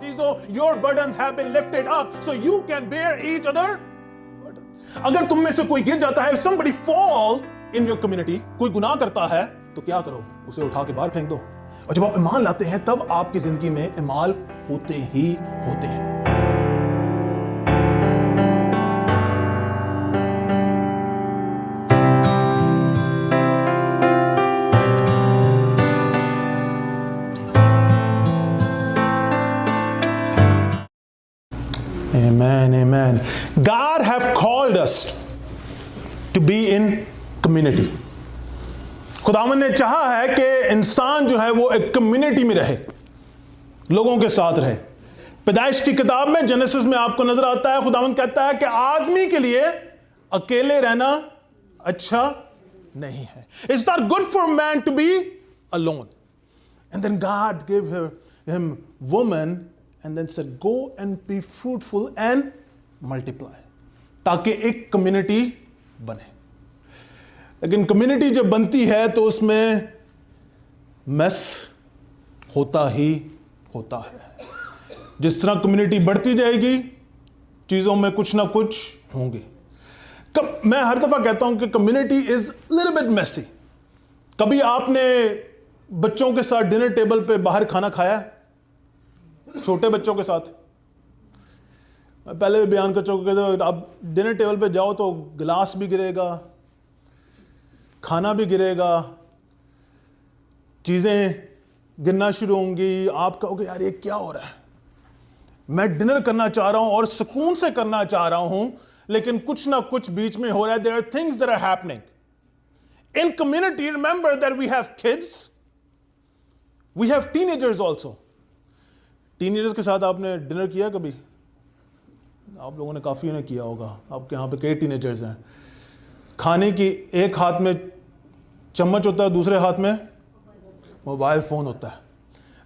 चीजों, your burdens have been lifted up so you can bear each other burdens. अगर तुम में से कोई गिर जाता है, if somebody fall in your community, कोई गुनाह करता है, तो क्या करो? उसे उठा के बाहर फेंक दो। और जब आप ईमान लाते हैं तब आपकी जिंदगी में इमाल होते ही होते हैं। Amen, amen. God have called us to be in community. खुदावन ने चाहा है कि इंसान जो है वो एक कम्युनिटी में रहे, लोगों के साथ रहे। पैदाइश की किताब में, जेनेसिस में आपको नजर आता है, खुदावन कहता है कि आदमी के लिए अकेले रहना अच्छा नहीं है। It's not good for man to be alone. And then God gave him woman and then said, go and be fruitful and multiply, ताकि एक कम्युनिटी बने। लेकिन कम्युनिटी जब बनती है तो उसमें मेस होता ही होता है। जिस तरह कम्युनिटी बढ़ती जाएगी, चीजों में कुछ ना कुछ होंगे। मैं हर दफा कहता हूं कि community is little bit messy. कभी आपने बच्चों के साथ डिनर टेबल पे बाहर खाना खाया है? छोटे बच्चों के साथ? पहले भी बयान कर चुके थे, आप डिनर टेबल पे जाओ तो गिलास भी गिरेगा, खाना भी गिरेगा, चीजें गिरना शुरू होंगी। आप कहोगे यार ये क्या हो रहा है? मैं डिनर करना चाह रहा हूं और सुकून से करना चाह रहा हूं, लेकिन कुछ ना कुछ बीच में हो रहा है। There are things that are happening in community. Remember that we have kids, we have teenagers also. Teenagers के साथ आपने डिनर किया कभी? आप लोगों ने काफी ने किया होगा। आपके यहाँ पे कई टीनेजर्स हैं। खाने की एक हाथ में चम्मच होता है, दूसरे हाथ में मोबाइल फोन होता है।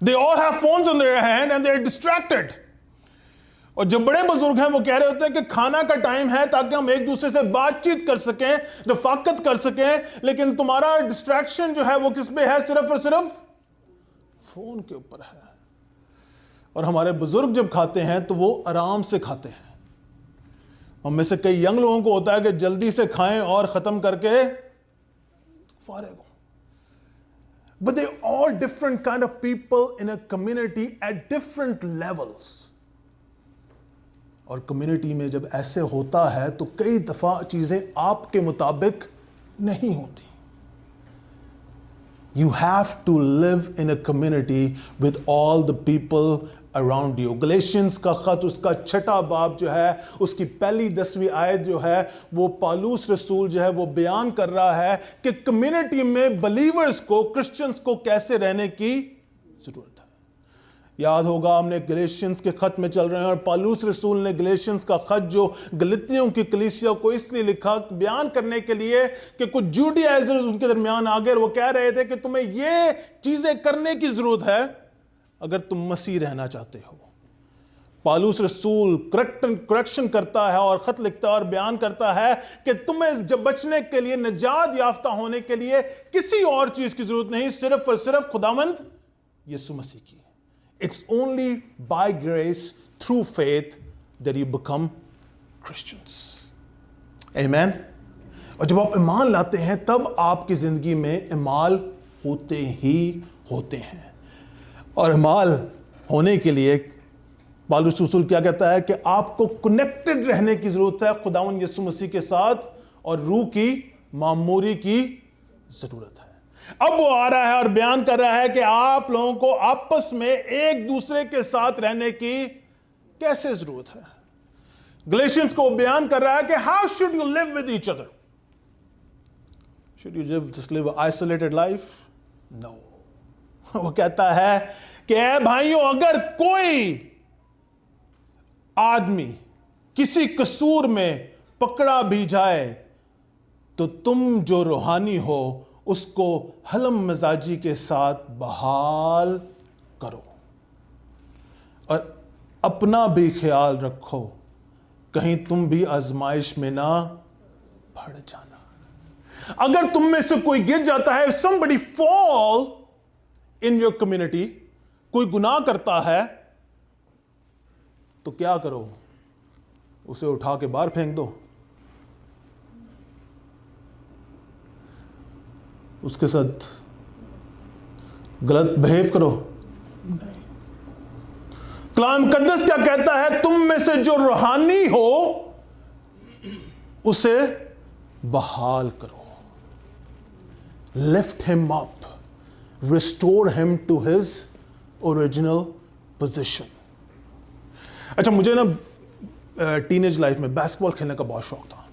They all have phones on their hand and they are distracted. और जो बड़े बुजुर्ग हैं वो कह रहे होते हैं कि खाना का टाइम है ताकि हम एक दूसरे से बातचीत कर सकें, रफाकत कर सकें, लेकिन तुम्हारा डिस्ट्रैक्शन जो है वो किस पे है? सिर्फ और सिर्फ फोन के ऊपर है। और हमारे बुजुर्ग जब खाते हैं तो वो आराम से खाते हैं। हम में से कई यंग लोगों को होता है कि जल्दी से खाएं और खत्म करके फारिग हो। But they all different kind of people in a community at different levels. और कम्युनिटी में जब ऐसे होता है तो कई दफा चीजें आपके मुताबिक नहीं होती। You have to live in a community with all the people around you. Galatians का खत उसका 6वां बाब जो है, उसकी पहली 10वीं आयत जो है, वो पालूस रसूल जो है वो बयान कर रहा है कि कम्युनिटी में बलीवर्स को, क्रिश्चियंस को कैसे रहने की जरूरत है। याद होगा हमने गलेशियंस के खत में चल रहे हैं और पालूस रसूल ने गलेशियंस का खत जो गलतियों की कलीसिया को इसलिए लिखा, बयान करने के लिए कि कुछ जूडियाइजर्स उनके दरमियान आ गए और वो कह रहे थे कि तुम्हें ये चीजें करने की जरूरत है अगर तुम मसीह रहना चाहते हो। पालूस रसूल करेक्शन करता है और खत लिखता है और बयान करता है कि तुम्हें जब बचने के लिए, निजात याफ्ता होने के लिए किसी और चीज की जरूरत नहीं, सिर्फ और सिर्फ खुदावंद यीशु मसीह की। It's only by grace through faith that you become Christians. Amen. और जब आप ईमान लाते हैं तब आपकी जिंदगी में इमाल होते ही होते हैं। और इमाल होने के लिए पालूस रसूल क्या कहता है कि आपको कनेक्टेड रहने की जरूरत है खुदावंद यीशु मसीह के साथ, और रूह की मामूरी की जरूरत है। अब वो आ रहा है और बयान कर रहा है कि आप लोगों को आपस में एक दूसरे के साथ रहने की कैसे जरूरत है। गलेशियंस को बयान कर रहा है कि how should you live with each other? Should you just live isolated life? No. वो कहता है कि ऐ भाइयों, अगर कोई आदमी किसी कसूर में पकड़ा भी जाए तो तुम जो रूहानी हो उसको हलम मिजाजी के साथ बहाल करो और अपना भी ख्याल रखो, कहीं तुम भी आजमाइश में ना पड़ जाना। अगर तुम में से कोई गिर जाता है, somebody fall in your community, कोई गुनाह करता है, तो क्या करो, उसे उठा के बाहर फेंक दो, उसके साथ गलत बिहेव करो? नहीं। कलाम मुकद्दस क्या कहता है? तुम में से जो रूहानी हो उसे बहाल करो, lift him up, restore him to his original position. अच्छा, मुझे ना टीनेज लाइफ में बास्केटबॉल खेलने का बहुत शौक था।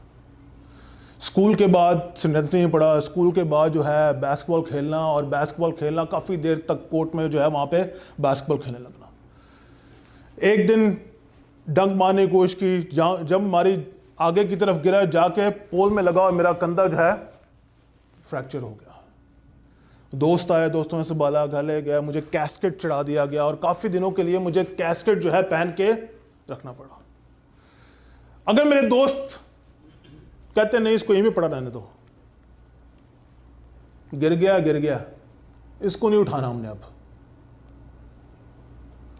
स्कूल के बाद सेंट में पढ़ा, स्कूल के बाद जो है बास्केटबॉल खेलना, और बास्केटबॉल खेलना काफ़ी देर तक कोर्ट में जो है वहाँ पे बास्केटबॉल खेलने लगना। एक दिन डंक मारने की कोशिश की, जब हमारी आगे की तरफ गिरा, जाके पोल में लगा और मेरा कंधा जो है फ्रैक्चर हो गया। दोस्त आए, दोस्तों ने संभाला, घर ले गया, मुझे कैस्केट चढ़ा दिया गया और काफ़ी दिनों के लिए मुझे कैस्केट जो है पहन के रखना पड़ा। अगर मेरे दोस्त कहते नहीं इसको यहीं पे पड़ा रहने दो, गिर गया, इसको नहीं उठाना हमने अब,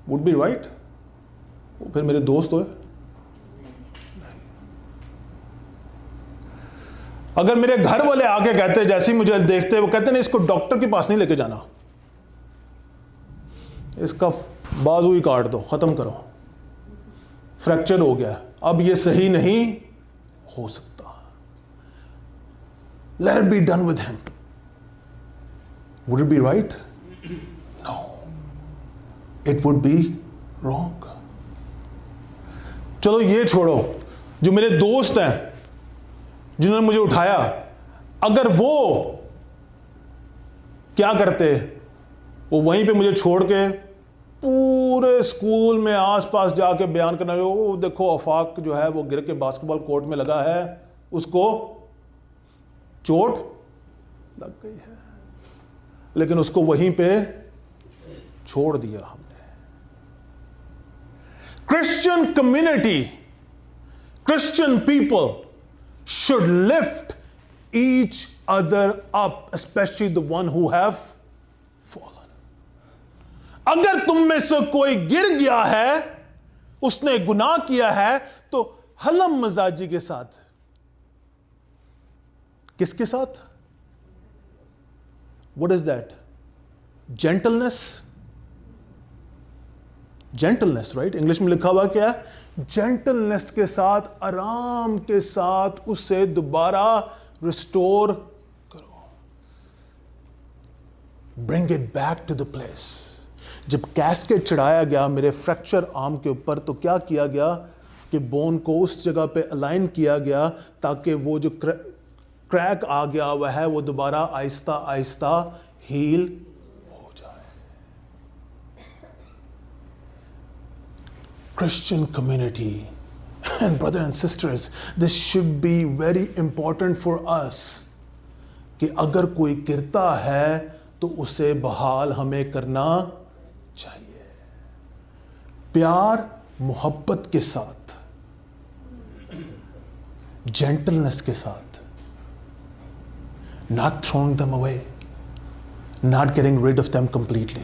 वुड बी राइट? वो फिर मेरे दोस्त हुए? अगर मेरे घर वाले आके कहते, जैसे ही मुझे देखते वो कहते नहीं इसको डॉक्टर के पास नहीं लेके जाना, इसका बाजू ही काट दो, खत्म करो, फ्रैक्चर हो गया, अब ये सही नहीं हो सकता, let it be done with him, would it be right? No, it would be wrong. चलो ये छोड़ो, जो मेरे दोस्त हैं जिन्होंने मुझे उठाया, अगर वो क्या करते, वो वहीं पे मुझे छोड़ के पूरे स्कूल में आसपास जाके बयान करना, वो देखो आफाक जो है वो गिर के बास्केटबॉल कोर्ट में लगा है, उसको चोट लग गई है, लेकिन उसको वहीं पे छोड़ दिया हमने। Christian community, Christian people should lift each other up, especially the one who have fallen. अगर तुम में से कोई गिर गया है, उसने गुनाह किया है, तो हलम मजाजी के साथ, किसके साथ? What is that? Gentleness, right? English में लिखा हुआ क्या है? जेंटलनेस के साथ, आराम के साथ उसे दोबारा रिस्टोर करो, bring it back to the place. जब कैस्केट चढ़ाया गया मेरे फ्रैक्चर आर्म के ऊपर, तो क्या किया गया कि बोन को उस जगह पे अलाइन किया गया ताकि वो जो क्रैक आ गया हुआ है वो दोबारा आहिस्ता आहिस्ता हील हो जाए। Christian community and brothers and sisters, this should be very important for us कि अगर कोई गिरता है तो उसे बहाल हमें करना चाहिए, प्यार मोहब्बत के साथ, जेंटलनेस के साथ, not throwing them away, not getting rid of them completely.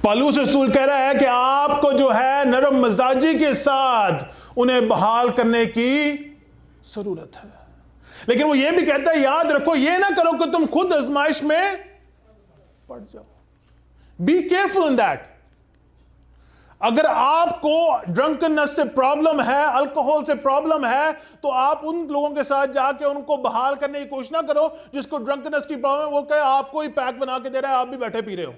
पौलुस रसूल कह रहा है कि आपको जो है नरम मिजाजी के साथ उन्हें बहाल करने की जरूरत है, लेकिन वो ये भी कहता है याद रखो ये ना करो कि तुम खुद आजमाइश में पड़ जाओ। Be careful in that. अगर आपको ड्रंकनेस से प्रॉब्लम है, अल्कोहल से प्रॉब्लम है, तो आप उन लोगों के साथ जाके उनको बहाल करने की कोशिश ना करो जिसको ड्रंकनेस की प्रॉब्लम है, वो कहे आपको ही पैक बना के दे रहा है, आप भी बैठे पी रहे हो।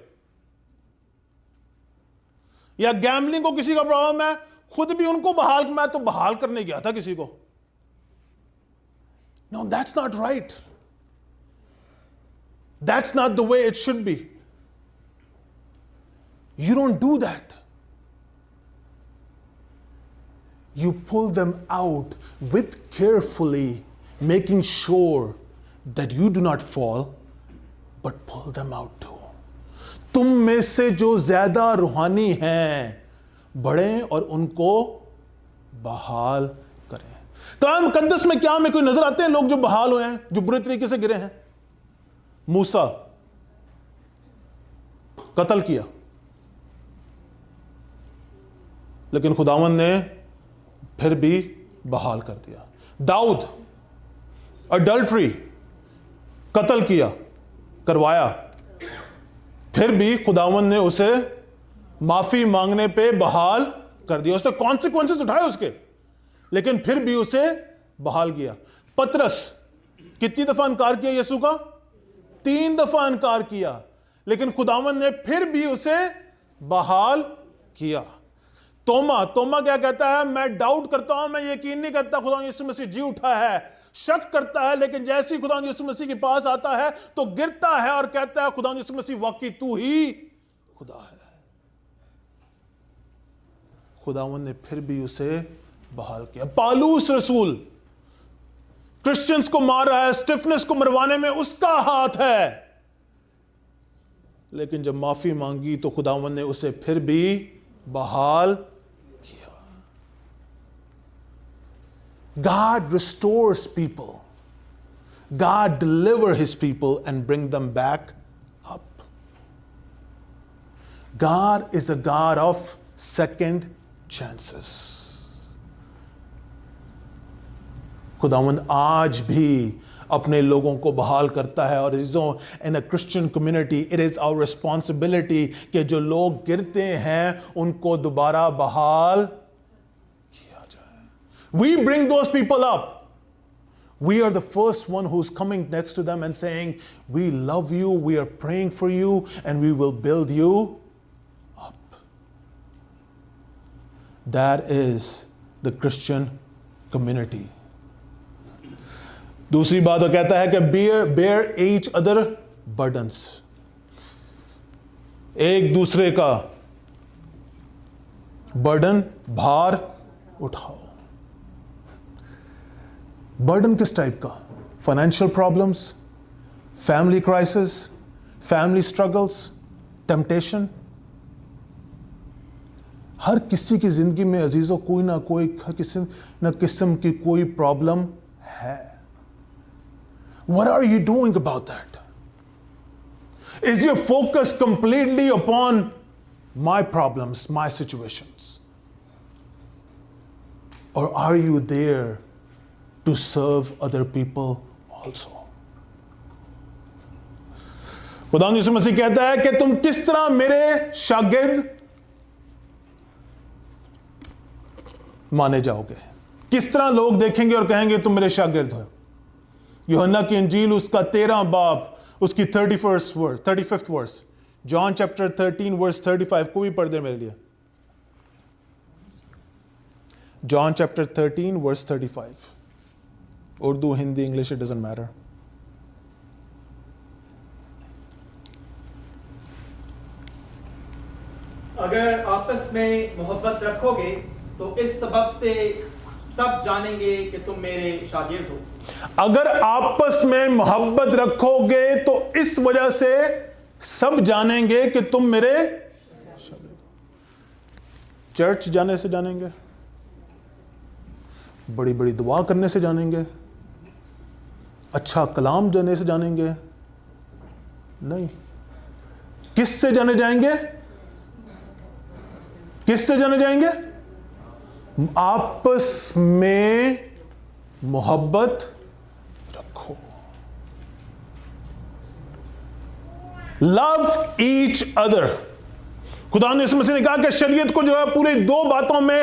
या गैम्बलिंग को किसी का प्रॉब्लम है, खुद भी उनको बहाल, मैं तो बहाल करने गया था किसी को। No, that's not right. That's not the way it should be. You don't do that. You pull them out with carefully making sure that you do not fall, but pull them out too. तुम में से जो ज्यादा रूहानी हैं बढ़ें और उनको बहाल करें। कुरान मुकद्दस में क्या हमें कोई नजर आते हैं लोग जो बहाल हुए हैं, जो बुरे तरीके से गिरे हैं? मूसा कत्ल किया, लेकिन खुदावंद ने फिर भी बहाल कर दिया। दाऊद अडल्ट्री, कत्ल किया, करवाया, फिर भी खुदावंद ने उसे माफी मांगने पे बहाल कर दिया। उसने कॉन्सिक्वेंसेस उठाए उसके, लेकिन फिर भी उसे बहाल किया। पतरस कितनी दफा इनकार किया यीशु का? 3 दफा इनकार किया, लेकिन खुदावंद ने फिर भी उसे बहाल किया। तोमा क्या कहता है? मैं डाउट करता हूं, मैं यकीन नहीं करता खुदा यीशु मसीह जी उठा है, शक करता है, लेकिन जैसे ही खुदा यीशु मसीह के पास आता है तो गिरता है और कहता है खुदा यीशु मसीह वाकई तू ही खुदा है। खुदावंद ने फिर भी उसे बहाल किया। पालूस रसूल क्रिश्चियंस को मार रहा है, स्टिफनेस को मरवाने में उसका हाथ है, लेकिन जब माफी मांगी तो खुदावंद ने उसे फिर भी बहाल किया। God restores people. God delivers his people and bring them back up. God is a God of second chances. खुदावंद आज भी अपने लोगों को बहाल करता है। और in a Christian community it is our responsibility कि जो लोग गिरते हैं उनको दोबारा बहाल किया जाए। We bring those people up. We are the first one who's coming next to them and saying, we love you, we are praying for you, and we will build you up. That is the Christian community. दूसरी बात वो कहता है कि bear each other burdens. एक दूसरे का burden, भार उठाओ। बर्डन किस टाइप का? Financial problems, family crisis, family struggles, temptation. हर किसी की जिंदगी में अजीजों कोई ना कोई किस्म की कोई प्रॉब्लम है। What are you doing about that? Is your focus completely upon my problems, my situations? Or are you there to serve other people also? खुदा यीशु मसीह कहता है कि तुम किस तरह मेरे शागिर्द माने जाओगे। किस तरह लोग देखेंगे और कहेंगे तुम मेरे शागिर्द हो। यूहन्ना की इंजील उसका 13 बाब उसकी 35th verse, John chapter 13 verse 35, को भी पढ़ दे मेरे लिए। John chapter 13 verse 35, Urdu, Hindi, English, it doesn't matter. अगर आपस में मोहब्बत रखोगे तो इस सबब से सब जानेंगे कि तुम मेरे शागिर्द हो। अगर आपस में मोहब्बत रखोगे तो इस वजह से सब जानेंगे कि तुम मेरे शागिर्द हो। चर्च जाने से जानेंगे, बड़ी बड़ी दुआ करने से जानेंगे, अच्छा कलाम देने से जानेंगे? नहीं। किससे जाने जाएंगे? किससे जाने जाएंगे? आपस में मोहब्बत रखो। Love each other. खुदा ने मसीह ने कहा कि शरीयत को जो है पूरे 2 बातों में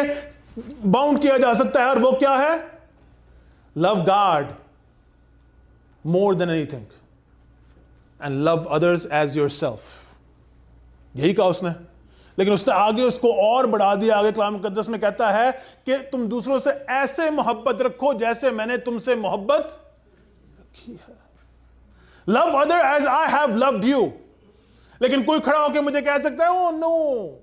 बाउंड किया जा सकता है, और वो क्या है? Love God more than anything and love others as yourself. यही कहा उसने, लेकिन उसने आगे उसको और बढ़ा दिया। आगे कलाम मुकद्दस में कहता है कि तुम दूसरों से ऐसे मोहब्बत रखो जैसे मैंने तुमसे मोहब्बत रखी है। Love other as I have loved you. लेकिन कोई खड़ा होकर मुझे कह सकता है, ओ नो,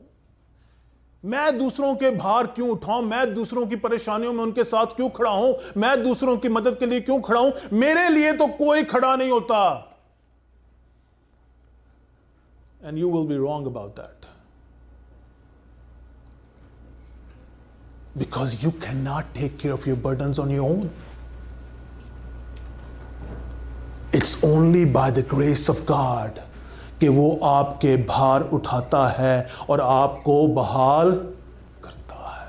मैं दूसरों के भार क्यों उठाऊं, मैं दूसरों की परेशानियों में उनके साथ क्यों खड़ा हूं, मैं दूसरों की मदद के लिए क्यों खड़ा हूं, मेरे लिए तो कोई खड़ा नहीं होता। And you will be wrong about that, because you cannot take care of your burdens on your own. It's only by the grace of God कि वो आपके भार उठाता है और आपको बहाल करता है।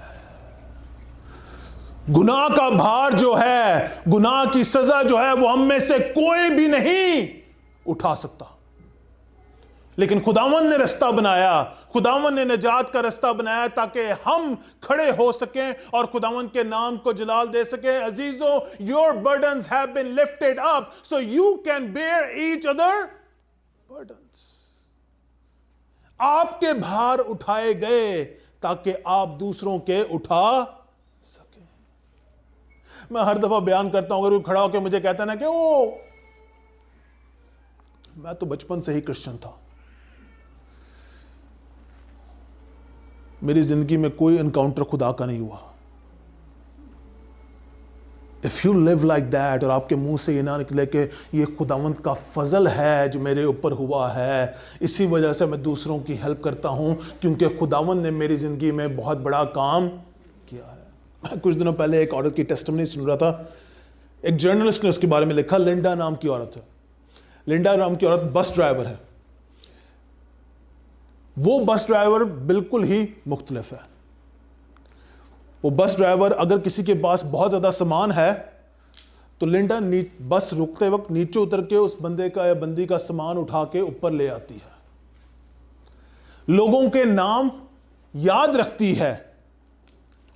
गुनाह का भार जो है, गुनाह की सजा जो है, वो हम में से कोई भी नहीं उठा सकता। लेकिन खुदावन ने रास्ता बनाया, खुदावन ने निजात का रास्ता बनाया ताकि हम खड़े हो सकें और खुदावन के नाम को जलाल दे सकें। अजीजों, your burdens have been lifted up so you can bear each other burdens. आपके भार उठाए गए ताकि आप दूसरों के उठा सकें। मैं हर दफा बयान करता हूं, अगर कोई खड़ा होकर मुझे कहता है ना कि ओ मैं तो बचपन से ही क्रिश्चियन था, मेरी जिंदगी में कोई एनकाउंटर खुदा का नहीं हुआ। If you live like that, और आपके मुंह से ये ना निकले कि ये खुदावंत का फजल है जो मेरे ऊपर हुआ है, इसी वजह से मैं दूसरों की हेल्प करता हूं क्योंकि खुदावंत ने मेरी जिंदगी में बहुत बड़ा काम किया है। मैं कुछ दिनों पहले एक औरत की टेस्टिमनी सुन रहा था। एक जर्नलिस्ट ने उसके बारे में लिखा। लिंडा नाम की औरत है। लिंडा नाम की औरत बस ड्राइवर है। वो बस ड्राइवर बिल्कुल ही मुख्तलिफ है। वो बस ड्राइवर, अगर किसी के पास बहुत ज्यादा सामान है तो लिंडा बस रुकते वक्त नीचे उतर के उस बंदे का या बंदी का सामान उठा के ऊपर ले आती है, लोगों के नाम याद रखती है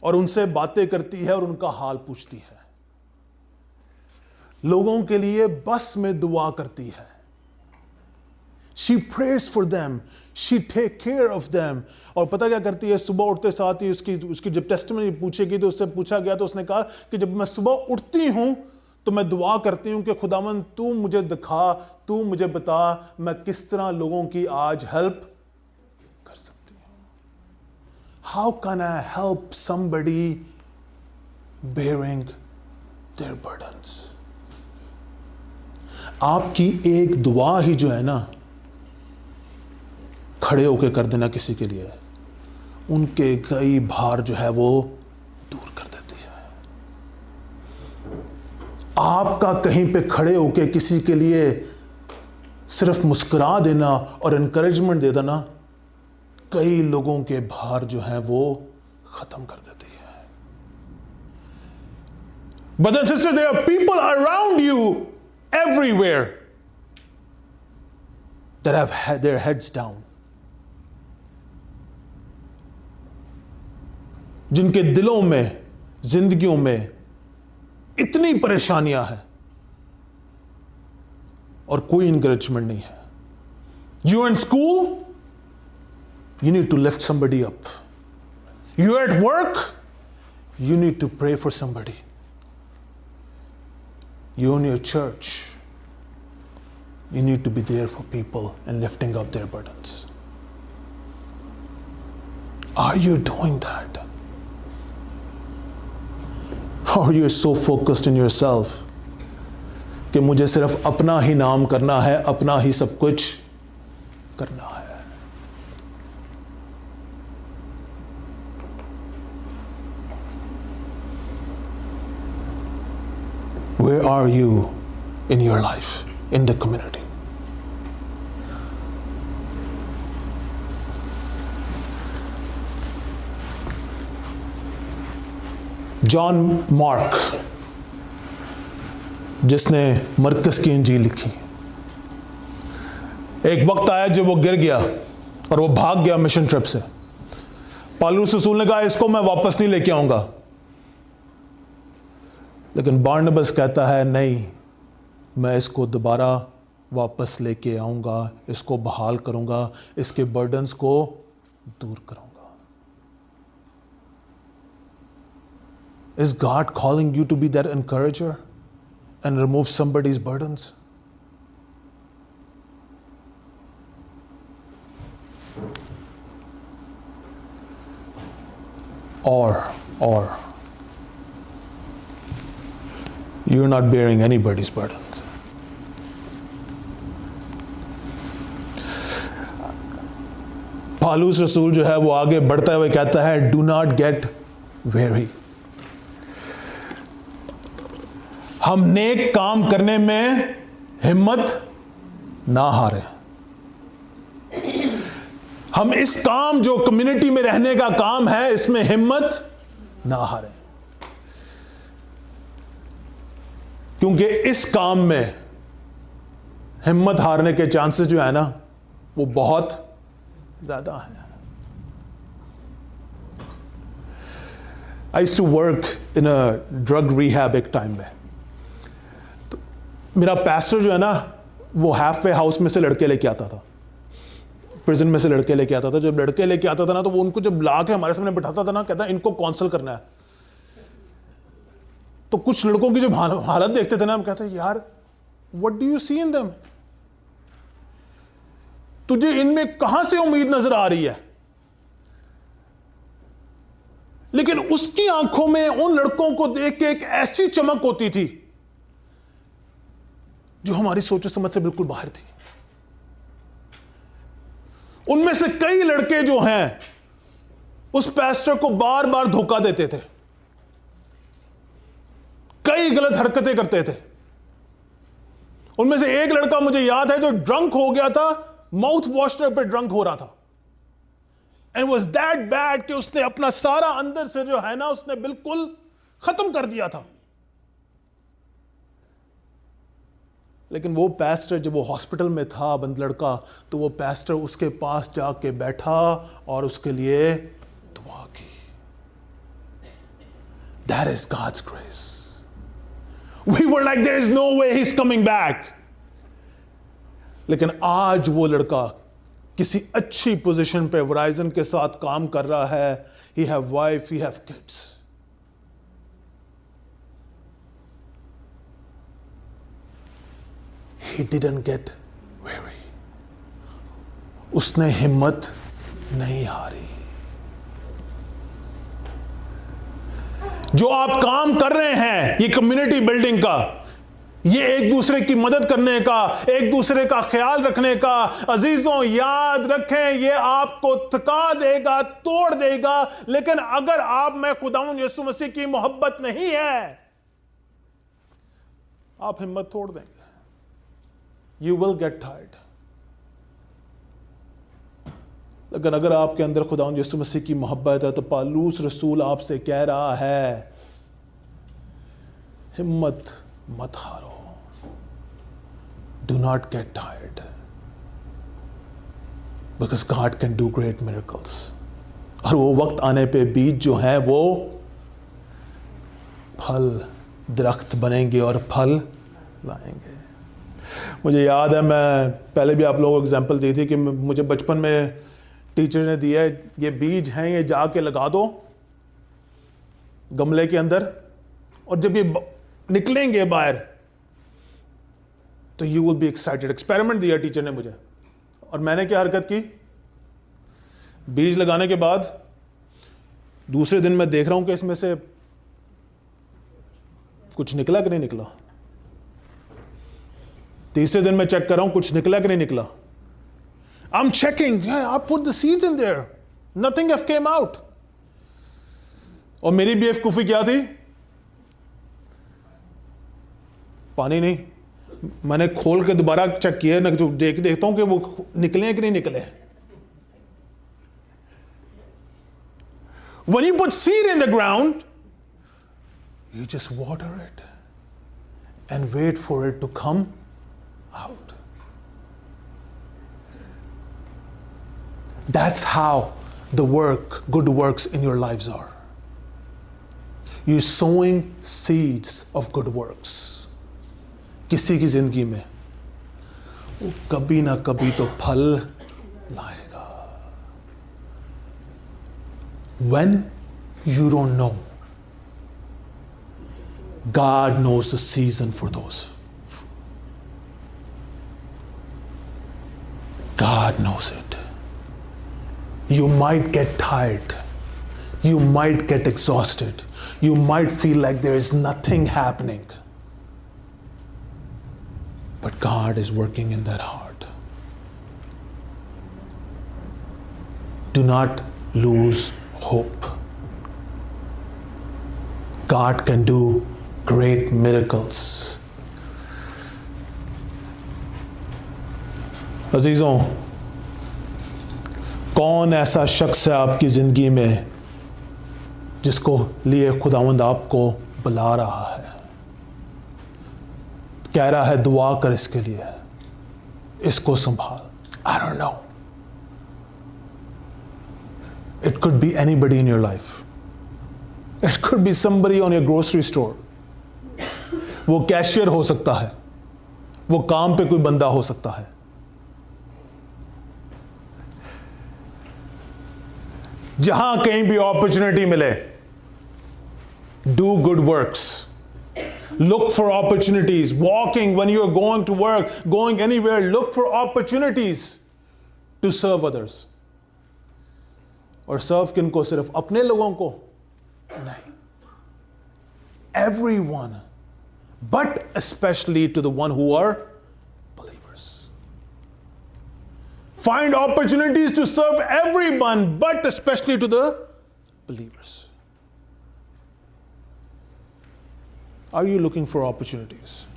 और उनसे बातें करती है और उनका हाल पूछती है, लोगों के लिए बस में दुआ करती है। She prays for them, she take care of them। और पता क्या करती है, सुबह उठते साथ ही उसकी जब टेस्टिमनी पूछेगी तो उससे पूछा गया तो उसने कहा कि जब मैं सुबह उठती हूं तो मैं दुआ करती हूं कि खुदावन तू मुझे दिखा, तू मुझे बता मैं किस तरह लोगों की आज हेल्प कर सकती हूं। How can I help somebody bearing their burdens. आपकी एक दुआ ही जो है ना, खड़े होकर कर देना किसी के लिए, उनके कई भार जो है वो दूर कर देती है। आपका कहीं पे खड़े होकर किसी के लिए सिर्फ मुस्कुरा देना और एनकरेजमेंट दे देना, कई लोगों के भार जो है वो खत्म कर देती है। Brothers and sisters, there are people around you everywhere that have had their heads down, जिनके दिलों में, जिंदगियों में इतनी परेशानियां हैं और कोई इंकरेजमेंट नहीं है। You are in school, you need to lift somebody up. You are at work, you need to pray for somebody. You own your church, you need to be there for people and lifting up their burdens. Are you doing that? Or you're so focused in yourself कि मुझे सिर्फ अपना ही नाम करना है, अपना ही सब कुछ करना है। Where are you in your life, in the community? John mark, जिसने मरकस की इंजील लिखी, एक वक्त आया जब वो गिर गया और वो भाग गया मिशन ट्रिप से। पौलुस रसूल ने कहा इसको मैं वापस नहीं लेके आऊंगा, लेकिन बारनबास कहता है नहीं, मैं इसको दोबारा वापस लेके आऊंगा, इसको बहाल करूंगा, इसके बर्डन्स को दूर करूंगा। Is God calling you to be that encourager and remove somebody's burdens? Or you're not bearing anybody's burdens. पौलुस रसूल जो है वो आगे बढ़ता हुए कहता है, do not get weary. हम नेक काम करने में हिम्मत ना हारें। हम इस काम जो कम्युनिटी में रहने का काम है, इसमें हिम्मत ना हारें। क्योंकि इस काम में हिम्मत हारने के चांसेस जो है ना वो बहुत ज्यादा है। I used to work in a drug rehab एक टाइम में। तो मेरा पैस्टर जो है ना वो हाफ वे हाउस में से लड़के लेके आता था, प्रिजन में से लड़के लेके आता था। जब लड़के लेके आता था ना तो वो उनको जब ला के हमारे सामने बिठाता था ना, कहता इनको काउंसल करना है। तो कुछ लड़कों की जब हालत देखते थे ना हम कहते यार what do you see in them, तुझे इनमें कहां से उम्मीद नजर आ रही है। लेकिन उसकी आंखों में उन लड़कों को देख के एक ऐसी चमक होती थी जो हमारी सोचो समझ से बिल्कुल बाहर थी। उनमें से कई लड़के जो हैं उस पैस्टर को बार बार धोखा देते थे, कई गलत हरकतें करते थे। उनमें से एक लड़का मुझे याद है जो ड्रंक हो गया था, माउथ वॉशर पे ड्रंक हो रहा था, एंड वाज दैट बैड कि उसने अपना सारा अंदर से जो है ना उसने बिल्कुल खत्म कर दिया था। लेकिन वो पैस्टर जब वो हॉस्पिटल में था बंद लड़का, तो वो पैस्टर उसके पास जाके बैठा और उसके लिए दुआ की। That is God's grace. We were like there is no way he's coming back. लेकिन आज वो लड़का किसी अच्छी पोजीशन पे वराइजन के साथ काम कर रहा है। He have wife, he have kids. He didn't get weary. उसने हिम्मत नहीं हारी। जो आप काम कर रहे हैं ये कम्युनिटी बिल्डिंग का, ये एक दूसरे की मदद करने का, एक दूसरे का ख्याल रखने का, अजीजों याद रखें ये आपको थका देगा, तोड़ देगा। लेकिन अगर आप में खुदावंद यीशु मसीह की मोहब्बत नहीं है, आप हिम्मत तोड़ देंगे। You will get tired. लेकिन अगर आपके अंदर खुदावंद यीशु मसीह की मोहब्बत है तो पालूस रसूल आपसे कह रहा है हिम्मत मत हारो। Do not get tired. Because God can do great miracles. और वो वक्त आने पे बीज जो है वो फल दरख्त बनेंगे और फल लाएंगे। मुझे याद है, मैं पहले भी आप लोगों को एग्जांपल दी थी कि मुझे बचपन में टीचर ने दिया है, ये बीज हैं, ये जाके लगा दो गमले के अंदर, और जब ये निकलेंगे बाहर तो you will be excited. Experiment दिया टीचर ने मुझे, और मैंने क्या हरकत की, बीज लगाने के बाद दूसरे दिन मैं देख रहा हूं कि इसमें से कुछ निकला कि नहीं निकला। तीसरे दिन मैं चेक कर रहा हूं कुछ निकला कि नहीं निकला। I'm checking, yeah, I put the seeds in there. Nothing have came out. और मेरी बेवकूफी क्या थी, पानी नहीं, मैंने खोल के दोबारा चेक किया ना, जो देखता हूं कि वो निकले कि नहीं निकले। When you put seed in the ground, you just water it and wait for it to come out. That's how the work, good works in your lives are. You're sowing seeds of good works. किसी की जिंदगी में वो कभी ना कभी तो फल लाएगा। When you don't know, God knows the season for those. God knows it. You might get tired. You might get exhausted. You might feel like there is nothing happening. But God is working in that heart. Do not lose hope. God can do great miracles. अजीजों, कौन ऐसा शख्स है आपकी जिंदगी में जिसको लिए खुदावंद आपको बुला रहा है? कह रहा है दुआ कर इसके लिए, इसको संभाल. I don't know. It could be anybody in your life. It could be somebody on your grocery store. वो कैशियर हो सकता है, वो काम पे कोई बंदा हो सकता है. जहां कहीं भी अपॉर्चुनिटी मिले, do good works. Look for opportunities. Walking when you are going to work, going anywhere, look for opportunities to serve others. और सर्व किनको? सिर्फ अपने लोगों को? नहीं. Everyone, but especially to the one who are believers. Find opportunities to serve everyone, but especially to the believers. Are you looking for opportunities?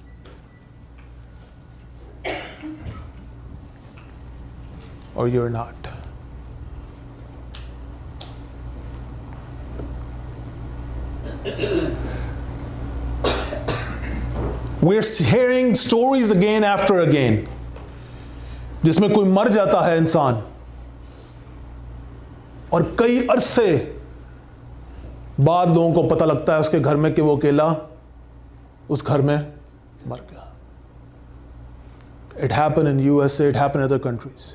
Or you're not? We're hearing stories again after again, जिसमें कोई मर जाता है इंसान और कई अरसे बाद लोगों को पता लगता है उसके घर में कि वो अकेला उस घर में मर गया. It happened in USA, it happened in other countries.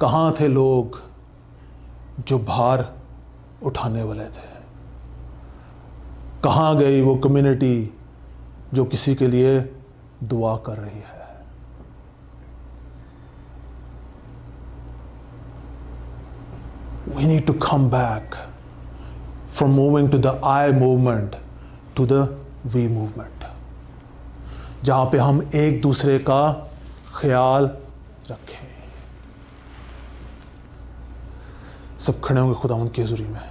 कहां थे लोग जो भार उठाने वाले थे? कहां गई वो कम्युनिटी जो किसी के लिए दुआ कर रही है? We need to come back from moving to the I movement to the we movement, जहां पे हम एक दूसरे का ख्याल रखें. सब खड़े होंगे खुदा उनके हुजूरी में.